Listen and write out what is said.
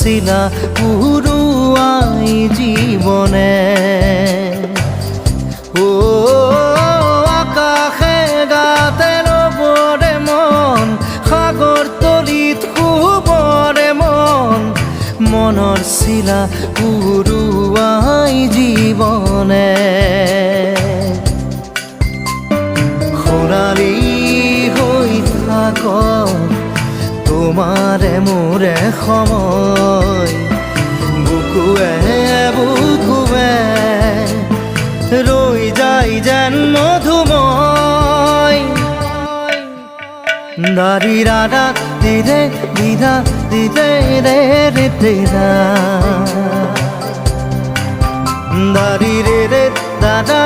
শিলা পুরুয়াই জীবনে ও আকাশে গাতে রবরে মন সাগর তলিত শুবরে মন মনৰ শিলা পুরুয়াই জীবনে সোণালী হৈ থাক তোমাৰে মোৰে সময় বুকুৱে বুকুৱে ৰৈ যায় যেন মধুময় দাৰি ৰাধা দিদে দিদা দিদে ৰে ৰে দিদা দাৰি ৰে ৰে দাদা